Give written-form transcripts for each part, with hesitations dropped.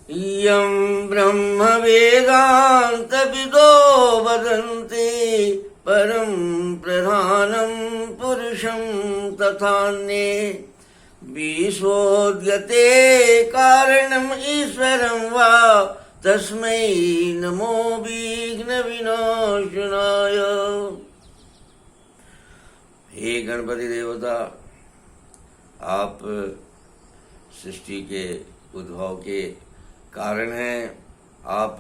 इयं ब्रह्म वेदान्तविदो वदन्ति परं प्रधानं पुरुषं तथान्ये विश्वोद्यते कारणम् ईश्वरं वा तस्मै नमो विघ्न विनाशनाय। हे गणपति देवता, आप सृष्टि के उद्भव के कारण हैं। आप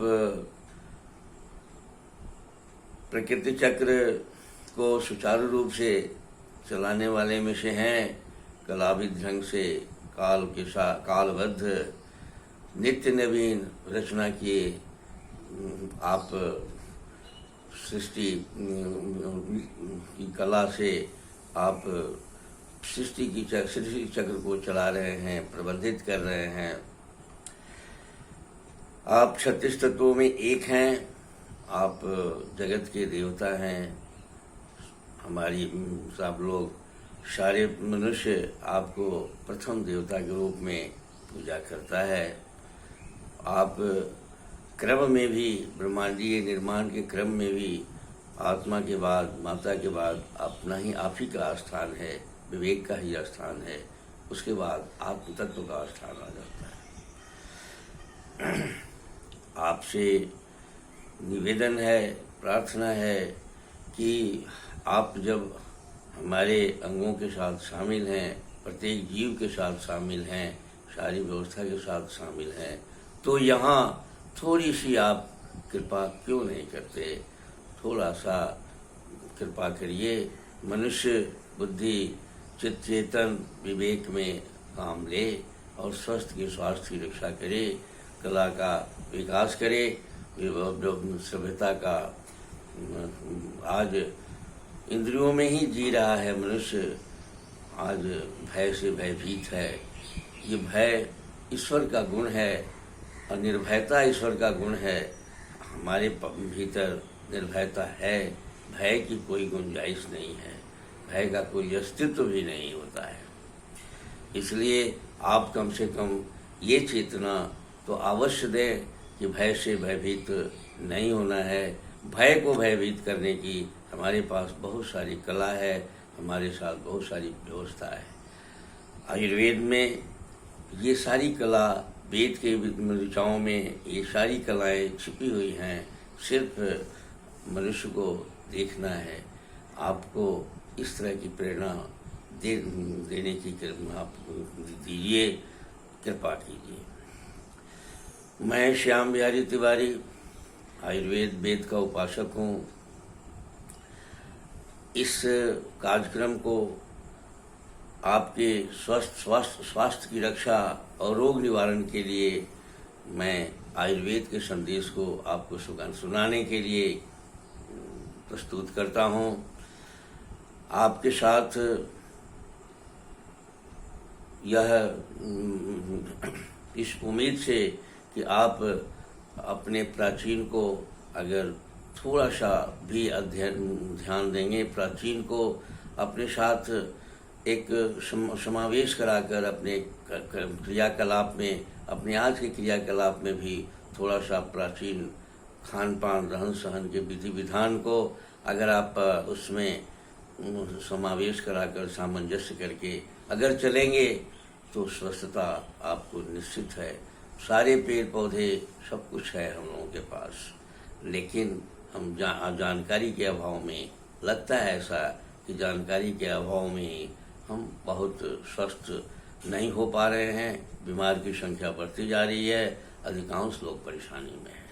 प्रकृति चक्र को सुचारू रूप से चलाने वाले में से हैं। कलाविद ढंग से काल के साथ कालबद्ध नित्य नवीन रचना किए आप सृष्टि की कला से आप सृष्टि चक्र को चला रहे हैं, प्रबंधित कर रहे हैं। आप 36 तत्वों में एक हैं। आप जगत के देवता हैं। हमारी सब लोग सारे मनुष्य आपको प्रथम देवता के रूप में पूजा करता है। आप क्रम में भी, ब्रह्मांडीय निर्माण के क्रम में भी आत्मा के बाद, माता के बाद अपना ही आप ही का स्थान है, विवेक का ही स्थान है। उसके बाद आत्म तत्व का स्थान आ जाता है। आपसे निवेदन है, प्रार्थना है कि आप जब हमारे अंगों के साथ शामिल हैं, प्रत्येक जीव के साथ शामिल हैं, सारी व्यवस्था के साथ शामिल हैं, तो यहाँ थोड़ी सी आप कृपा क्यों नहीं करते? थोड़ा सा कृपा करिए। मनुष्य बुद्धि, चित्त चेतन, विवेक में काम ले और स्वास्थ्य की रक्षा करे, कला का विकास करे, सभ्यता का। आज इंद्रियों में ही जी रहा है मनुष्य। आज भय से भयभीत है। ये भय ईश्वर का गुण है और निर्भयता ईश्वर का गुण है। हमारे भीतर निर्भयता है। भय की कोई गुंजाइश नहीं है। भय का कोई अस्तित्व भी नहीं होता है। इसलिए आप कम से कम ये चेतना तो अवश्य दें कि भय से भयभीत नहीं होना है। भय को भयभीत करने की हमारे पास बहुत सारी कला है, हमारे साथ बहुत सारी व्यवस्था है। आयुर्वेद में ये सारी कला, वेद के ऋचाओं में ये सारी कलाएं छिपी हुई हैं। सिर्फ मनुष्य को देखना है। आपको इस तरह की प्रेरणा देने की आप दीजिए, कृपा कीजिए। मैं श्याम बिहारी तिवारी आयुर्वेद वेद का उपासक हूँ। इस कार्यक्रम को आपके स्वास्थ्य की रक्षा और रोग निवारण के लिए मैं आयुर्वेद के संदेश को आपको सुनाने के लिए प्रस्तुत करता हूँ। आपके साथ यह इस उम्मीद से कि आप अपने प्राचीन को अगर थोड़ा सा भी ध्यान देंगे, प्राचीन को अपने साथ एक समावेश कराकर अपने क्रियाकलाप में, अपने आज के क्रियाकलाप में भी थोड़ा सा प्राचीन खान पान, रहन सहन के विधि विधान को अगर आप उसमें समावेश कराकर, सामंजस्य करके अगर चलेंगे तो स्वस्थता आपको निश्चित है। सारे पेड़ पौधे सब कुछ है हम लोगों के पास, लेकिन हम जानकारी के अभाव में, लगता है ऐसा कि जानकारी के अभाव में हम बहुत स्वस्थ नहीं हो पा रहे हैं। बीमार की संख्या बढ़ती जा रही है। अधिकांश लोग परेशानी में हैं।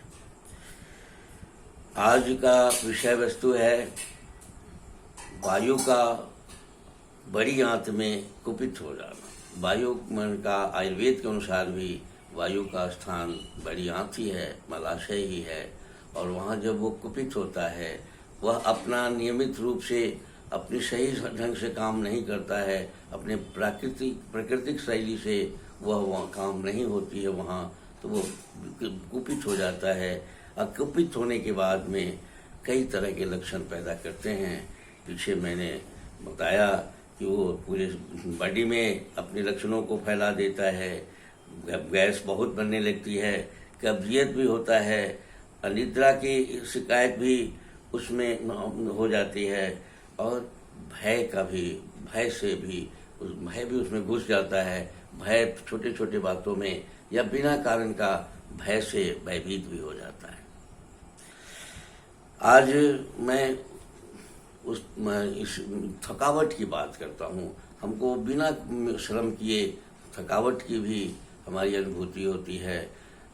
आज का विषय वस्तु है वायु का बड़ी आंत में कुपित हो जाना। वायु मन का आयुर्वेद के अनुसार भी वायु का स्थान बड़ी आंत ही है, मलाशय ही है। और वहाँ जब वो कुपित होता है, वह अपना नियमित रूप से अपनी सही ढंग से काम नहीं करता है। अपने प्राकृतिक शैली से वह काम नहीं होती है वहाँ, तो वो कुपित हो जाता है। और कुपित होने के बाद में कई तरह के लक्षण पैदा करते हैं। पीछे मैंने बताया कि वो पूरे बॉडी में अपने लक्षणों को फैला देता है। गैस बहुत बनने लगती है, कब्जियत भी होता है, अनिद्रा की शिकायत भी उसमें हो जाती है, और भय से भी भय भी उसमें घुस जाता है। भय छोटे छोटे बातों में या बिना कारण का भय से भयभीत भी हो जाता है। आज मैं इस थकावट की बात करता हूँ। हमको बिना श्रम किए थकावट की भी हमारी अनुभूति होती है।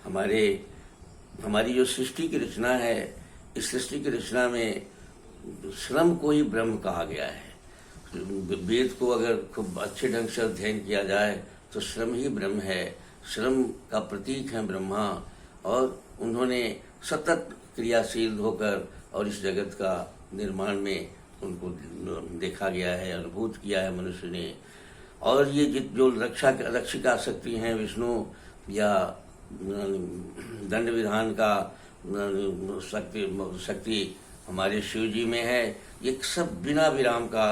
हमारी जो सृष्टि की रचना है, इस सृष्टि की रचना में श्रम को ही ब्रह्म कहा गया है। वेद को अगर खूब अच्छे ढंग से अध्ययन किया जाए तो श्रम ही ब्रह्म है। श्रम का प्रतीक है ब्रह्मा, और उन्होंने सतत क्रियाशील होकर और इस जगत का निर्माण में उनको देखा गया है, अनुभूत किया है मनुष्य ने। और ये जो रक्षिका शक्ति हैं विष्णु, या दंड विधान का शक्ति हमारे शिव जी में है, ये सब बिना विराम का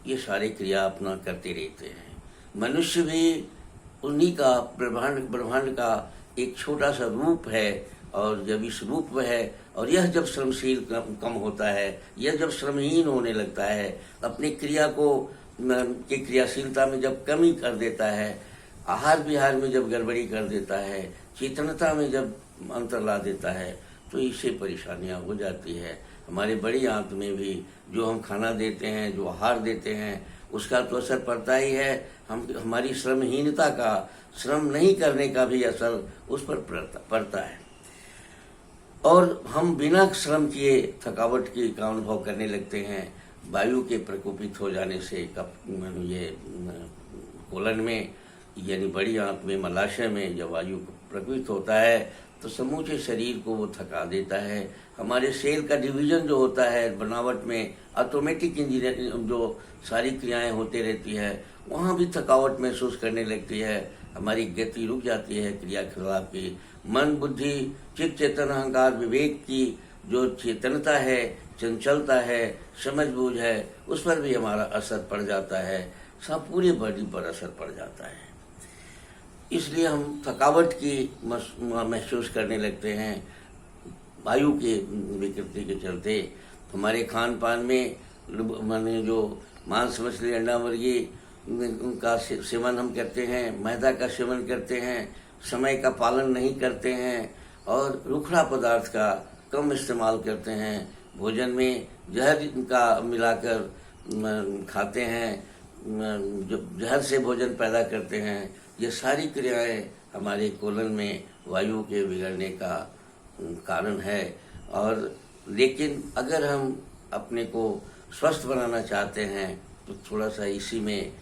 ये सारी क्रिया अपना करते रहते हैं। मनुष्य भी उन्हीं का ब्रह्मांड का एक छोटा सा रूप है, और जब इस रूप में है और यह जब श्रमशील कम होता है, यह जब श्रमहीन होने लगता है, अपनी क्रिया की क्रियाशीलता में जब कमी कर देता है, आहार विहार में जब गड़बड़ी कर देता है, चेतनता में जब अंतर ला देता है, तो इससे परेशानियां हो जाती है। हमारे बड़ी आंत में भी जो हम खाना देते हैं, जो आहार देते हैं, उसका तो असर पड़ता ही है। हमारी श्रमहीनता का, श्रम नहीं करने का भी असर उस पर पड़ता है, और हम बिना श्रम किए थकावट का अनुभव करने लगते हैं। वायु के प्रकोपित हो जाने से ये कोलन में, यानी बड़ी आंत में, मलाशय में जब वायु प्रकोपित होता है तो समूचे शरीर को वो थका देता है। हमारे सेल का डिवीजन जो होता है बनावट में, ऑटोमेटिक इंजीनियरिंग जो सारी क्रियाएं होती रहती है, वहाँ भी थकावट महसूस करने लगती है। हमारी गति रुक जाती है क्रियाकलाप की। मन, बुद्धि, चित्त, चेतन, अहंकार, विवेक की जो चेतनता है, चंचलता है, समझ बूझ है, उस पर भी हमारा असर पड़ जाता है। सब पूरी बॉडी पर असर पड़ जाता है। इसलिए हम थकावट की महसूस करने लगते हैं वायु के विकृति के चलते। हमारे खान पान में माने जो मांस, मछली, अंडा, मुर्गी का सेवन हम करते हैं, मैदा का सेवन करते हैं, समय का पालन नहीं करते हैं, और रूखड़ा पदार्थ का कम इस्तेमाल करते हैं। भोजन में जहर का मिलाकर खाते हैं, जो जहर से भोजन पैदा करते हैं। ये सारी क्रियाएं हमारे कोलन में वायु के बिगड़ने का कारण है। और लेकिन अगर हम अपने को स्वस्थ बनाना चाहते हैं तो थोड़ा सा इसी में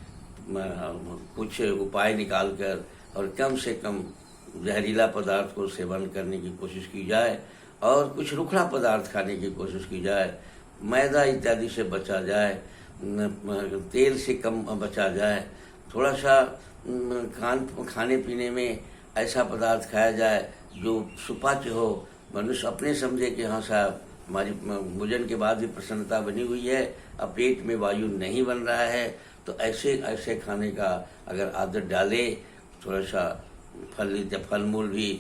कुछ उपाय निकालकर और कम से कम जहरीला पदार्थ को सेवन करने की कोशिश की जाए, और कुछ रूखड़ा पदार्थ खाने की कोशिश की जाए। मैदा इत्यादि से बचा जाए, तेल से कम बचा जाए। थोड़ा सा खाने पीने में ऐसा पदार्थ खाया जाए जो सुपाच्य हो, मनुष्य अपने समझे कि हाँ साहब हमारी भोजन के बाद भी प्रसन्नता बनी हुई है, अब पेट में वायु नहीं बन रहा है, तो ऐसे खाने का अगर आदत डाले, थोड़ा सा फल मूल भी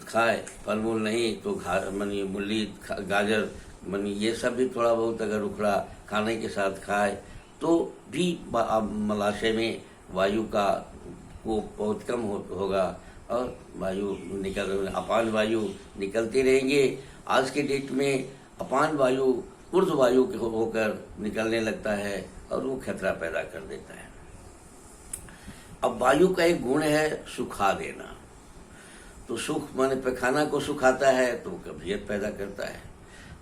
खाए, फल मूल नहीं तो मूली, गाजर, ये सब भी थोड़ा बहुत अगर उखड़ा खाने के साथ खाए तो भी मलाशय में वायु का वो बहुत कम होगा, और अपान वायु निकलती रहेंगे। आज के डेट में अपान वायु ऊर्ध्व वायु होकर निकलने लगता है, और वो खतरा पैदा कर देता है। अब वायु का एक गुण है सुखा देना। तो सुख माने पैखाना को सुखाता है तो कब्जियत पैदा करता है।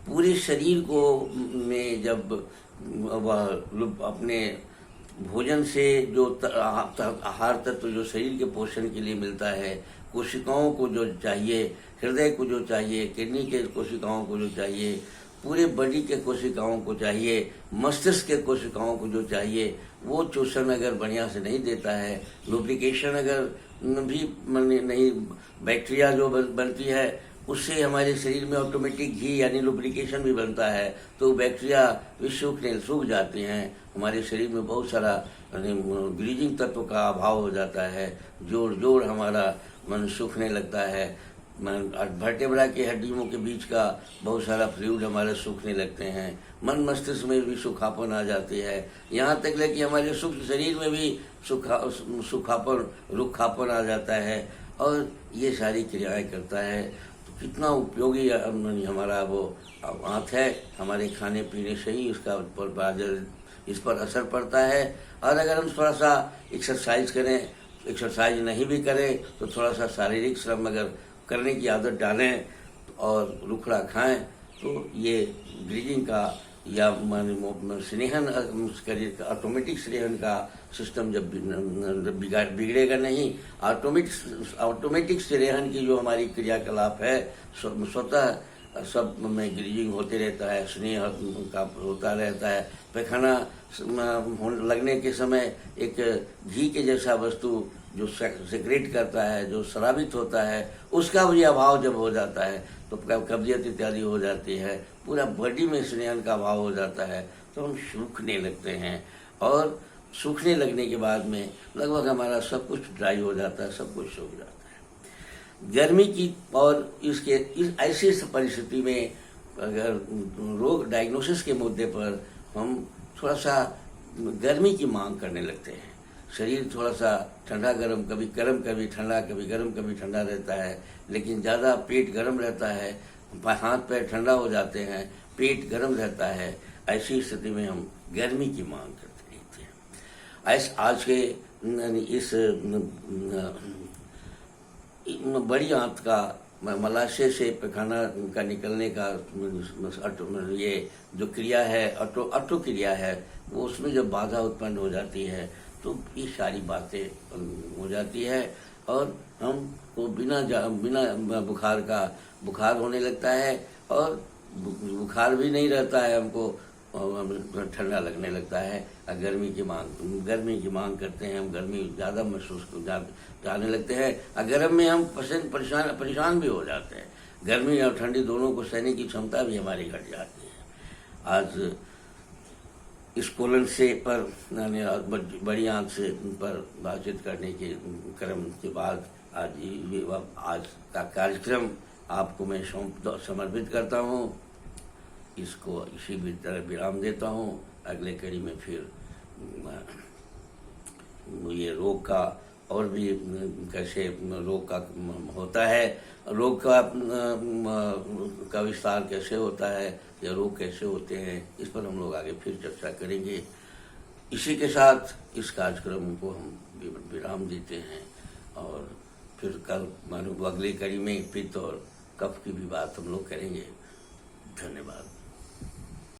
पूरे शरीर को में जब वह अपने भोजन से जो आहार तत्व जो शरीर के पोषण के लिए मिलता है, कोशिकाओं को जो चाहिए, हृदय को जो चाहिए, किडनी के कोशिकाओं को जो चाहिए, पूरे बॉडी के कोशिकाओं को चाहिए, मस्तिष्क के कोशिकाओं को जो चाहिए, वो चूषण अगर बढ़िया से नहीं देता है, लुब्रिकेशन अगर भी नहीं, बैक्टीरिया जो बनती है उससे हमारे शरीर में ऑटोमेटिक घी यानी लुब्रिकेशन भी बनता है, तो बैक्टीरिया भी सूख जाते हैं। हमारे शरीर में बहुत सारा ग्रीजिंग तत्व का अभाव हो जाता है, जोड़ हमारा मन सूखने लगता है, वर्टेब्रा की हड्डियों के बीच का बहुत सारा फ्लूइड हमारे सूखने लगते हैं, मन मस्तिष्क में भी सूखापन आ जाती है, यहाँ तक कि हमारे सूक्ष्म शरीर में भी रुखापन आ जाता है, और ये सारी क्रियाएं करता है। तो कितना उपयोगी हमारा वो आँख है, हमारे खाने पीने से ही इस पर असर पड़ता है। और अगर हम थोड़ा सा एक्सरसाइज करें, एक्सरसाइज नहीं भी करें तो थोड़ा सा शारीरिक श्रम अगर करने की आदत डालें और रुखड़ा खाएं, तो ये ग्रीजिंग का या स्नेहन शरीर का ऑटोमेटिक स्नेहन का सिस्टम जब बिगड़ेगा नहीं। ऑटोमेटिक स्नेहन की जो हमारी क्रियाकलाप है स्वतः सब में ग्रीजिंग होते रहता है, स्नेह का होता रहता है। पैखाना लगने के समय एक घी के जैसा वस्तु जो सेक्रेट करता है, जो स्रावित होता है, उसका भी अभाव जब हो जाता है तो कब्जियत इत्यादि हो जाती है, पूरा बॉडी में स्नेहन का अभाव हो जाता है, तो हम सूखने लगते हैं। और सूखने लगने के बाद में लगभग हमारा सब कुछ ड्राई हो जाता है, सब कुछ सूख जाता है। गर्मी की और इस ऐसी परिस्थिति में अगर रोग डायग्नोसिस के मुद्दे पर हम थोड़ा सा गर्मी की मांग करने लगते हैं। शरीर थोड़ा सा ठंडा गर्म, कभी गर्म कभी ठंडा, कभी गर्म कभी ठंडा रहता है, लेकिन ज़्यादा पेट गर्म रहता है, हाथ पैर ठंडा हो जाते हैं, पेट गर्म रहता है। ऐसी स्थिति में हम गर्मी की मांग करते रहते हैं। आज के इस बड़ी आंत का मलाशय से पैखाना का निकलने का ये जो क्रिया है, ऑटो क्रिया है, वो उसमें जब बाधा उत्पन्न हो जाती है तो ये सारी बातें हो जाती है, और हमको बिना बुखार होने लगता है, और बुखार भी नहीं रहता है, हमको ठंडा लगने लगता है। गर्मी की मांग करते हैं, हम गर्मी ज़्यादा महसूस जाने लगते हैं। गर्म में हम परेशान भी हो जाते हैं। गर्मी और ठंडी दोनों को सहने की क्षमता भी हमारी घट जाती है। आज इस कोलन से पर बड़ी आंख से पर बातचीत करने के क्रम के बाद आज का कार्यक्रम आपको मैं समर्पित करता हूँ। इसको इसी भी तरह विराम देता हूँ। अगले कड़ी में फिर ये रोग का और भी कैसे रोग का होता है, रोग का विस्तार कैसे होता है, या रोग कैसे होते हैं, इस पर हम लोग आगे फिर चर्चा करेंगे। इसी के साथ इस कार्यक्रम को हम विराम देते हैं, और फिर कल अगली कड़ी में पित्त और कफ की भी बात हम लोग करेंगे।